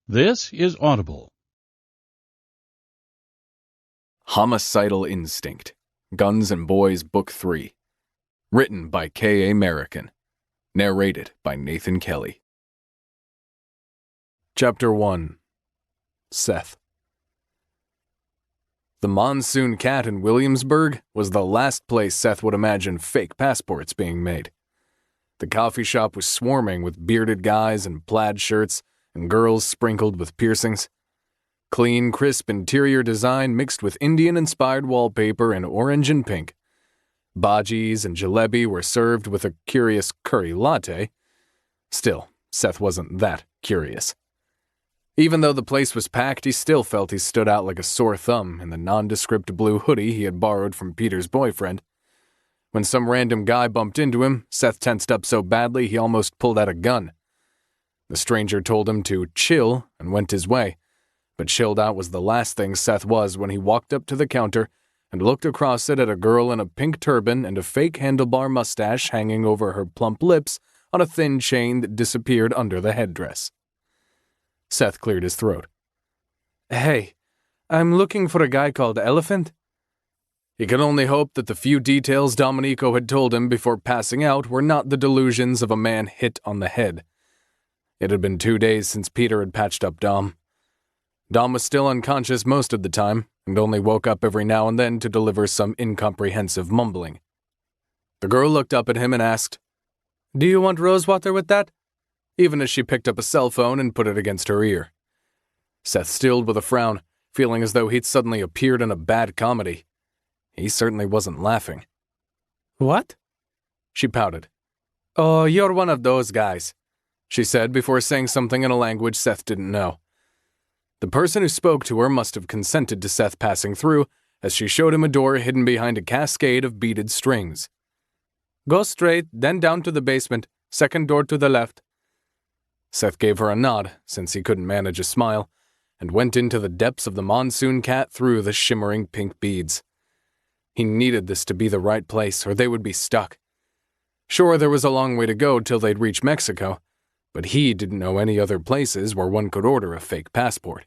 This is Audible. Homicidal Instinct, Guns and Boys Book 3. Written by K. A. Merrican. Narrated by Nathan Kelly. Chapter 1. Seth. The Monsoon Cat in Williamsburg was the last place Seth would imagine fake passports being made. The coffee shop was swarming with bearded guys in plaid shirts and girls sprinkled with piercings. Clean, crisp interior design mixed with Indian-inspired wallpaper in orange and pink. Bhajis and jalebi were served with a curious curry latte. Still, Seth wasn't that curious. Even though the place was packed, he still felt he stood out like a sore thumb in the nondescript blue hoodie he had borrowed from Peter's boyfriend. When some random guy bumped into him, Seth tensed up so badly he almost pulled out a gun. The stranger told him to chill and went his way, but chilled out was the last thing Seth was when he walked up to the counter and looked across it at a girl in a pink turban and a fake handlebar mustache hanging over her plump lips on a thin chain that disappeared under the headdress. Seth cleared his throat. "Hey, I'm looking for a guy called Elephant." He could only hope that the few details Domenico had told him before passing out were not the delusions of a man hit on the head. It had been 2 days since Peter had patched up Dom. Dom was still unconscious most of the time, and only woke up every now and then to deliver some incomprehensive mumbling. The girl looked up at him and asked, "Do you want rosewater with that?" even as she picked up a cell phone and put it against her ear. Seth stilled with a frown, feeling as though he'd suddenly appeared in a bad comedy. He certainly wasn't laughing. "What?" She pouted. "Oh, you're one of those guys," she said before saying something in a language Seth didn't know. The person who spoke to her must have consented to Seth passing through, as she showed him a door hidden behind a cascade of beaded strings. "Go straight, then down to the basement, second door to the left." Seth gave her a nod, since he couldn't manage a smile, and went into the depths of the Monsoon Cat through the shimmering pink beads. He needed this to be the right place, or they would be stuck. Sure, there was a long way to go till they'd reach Mexico, but he didn't know any other places where one could order a fake passport.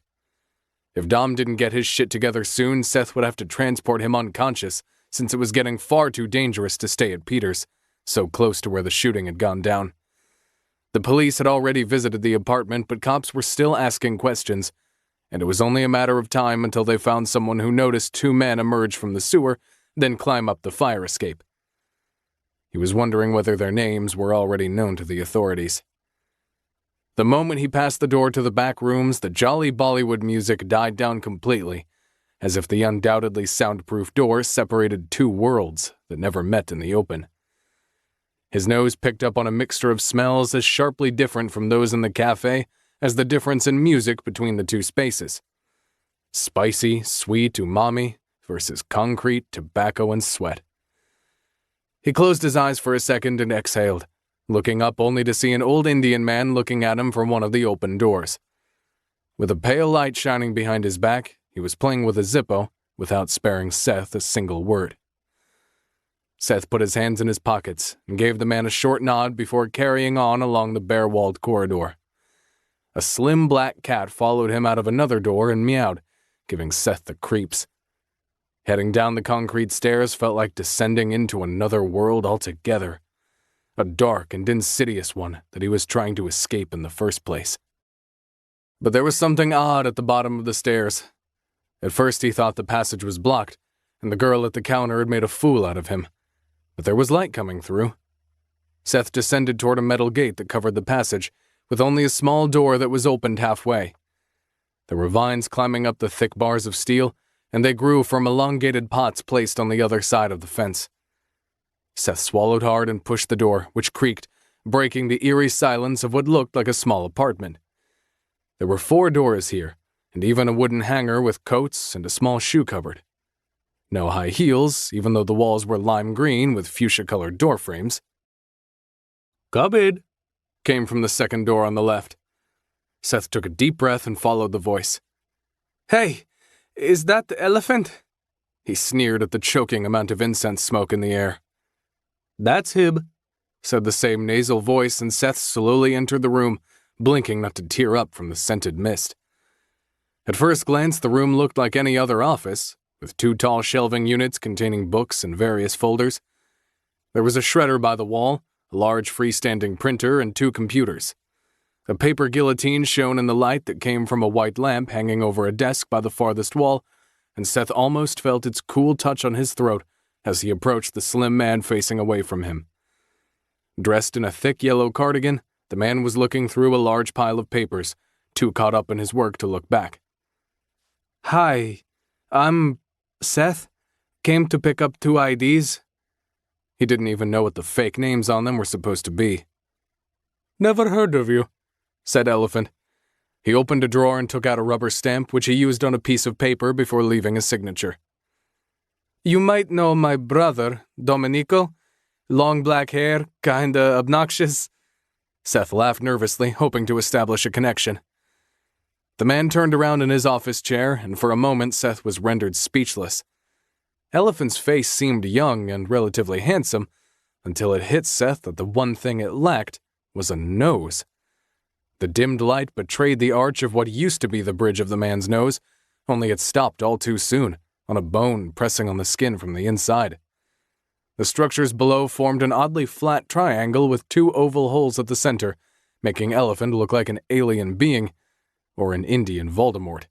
If Dom didn't get his shit together soon, Seth would have to transport him unconscious, since it was getting far too dangerous to stay at Peter's, so close to where the shooting had gone down. The police had already visited the apartment, but cops were still asking questions, and it was only a matter of time until they found someone who noticed 2 men emerge from the sewer, then climb up the fire escape. He was wondering whether their names were already known to the authorities. The moment he passed the door to the back rooms, the jolly Bollywood music died down completely, as if the undoubtedly soundproof door separated 2 worlds that never met in the open. His nose picked up on a mixture of smells as sharply different from those in the cafe as the difference in music between the 2 spaces. Spicy, sweet umami versus concrete, tobacco, and sweat. He closed his eyes for a second and exhaled, looking up only to see an old Indian man looking at him from one of the open doors. With a pale light shining behind his back, he was playing with a Zippo without sparing Seth a single word. Seth put his hands in his pockets and gave the man a short nod before carrying on along the bare-walled corridor. A slim black cat followed him out of another door and meowed, giving Seth the creeps. Heading down the concrete stairs felt like descending into another world altogether, a dark and insidious one that he was trying to escape in the first place. But there was something odd at the bottom of the stairs. At first he thought the passage was blocked, and the girl at the counter had made a fool out of him. But there was light coming through. Seth descended toward a metal gate that covered the passage, with only a small door that was opened halfway. There were vines climbing up the thick bars of steel, and they grew from elongated pots placed on the other side of the fence. Seth swallowed hard and pushed the door, which creaked, breaking the eerie silence of what looked like a small apartment. There were 4 doors here, and even a wooden hanger with coats and a small shoe cupboard. No high heels, even though the walls were lime green with fuchsia-colored door frames. "Come in," came from the second door on the left. Seth took a deep breath and followed the voice. "Hey, is that the Elephant?" He sneered at the choking amount of incense smoke in the air. "That's him," said the same nasal voice, and Seth slowly entered the room, blinking not to tear up from the scented mist. At first glance, the room looked like any other office, with 2 tall shelving units containing books and various folders. There was a shredder by the wall, a large freestanding printer, and 2 computers. A paper guillotine shone in the light that came from a white lamp hanging over a desk by the farthest wall, and Seth almost felt its cool touch on his throat as he approached the slim man facing away from him. Dressed in a thick yellow cardigan, the man was looking through a large pile of papers, too caught up in his work to look back. "Hi, I'm Seth. Came to pick up 2 IDs. He didn't even know what the fake names on them were supposed to be. "Never heard of you," said Elephant. He opened a drawer and took out a rubber stamp, which he used on a piece of paper before leaving a signature. "You might know my brother, Domenico. Long black hair, kinda obnoxious." Seth laughed nervously, hoping to establish a connection. The man turned around in his office chair, and for a moment Seth was rendered speechless. Elephant's face seemed young and relatively handsome, until it hit Seth that the one thing it lacked was a nose. The dimmed light betrayed the arch of what used to be the bridge of the man's nose, only it stopped all too soon, on a bone pressing on the skin from the inside. The structures below formed an oddly flat triangle with 2 oval holes at the center, making Elephant look like an alien being, or an Indian Voldemort.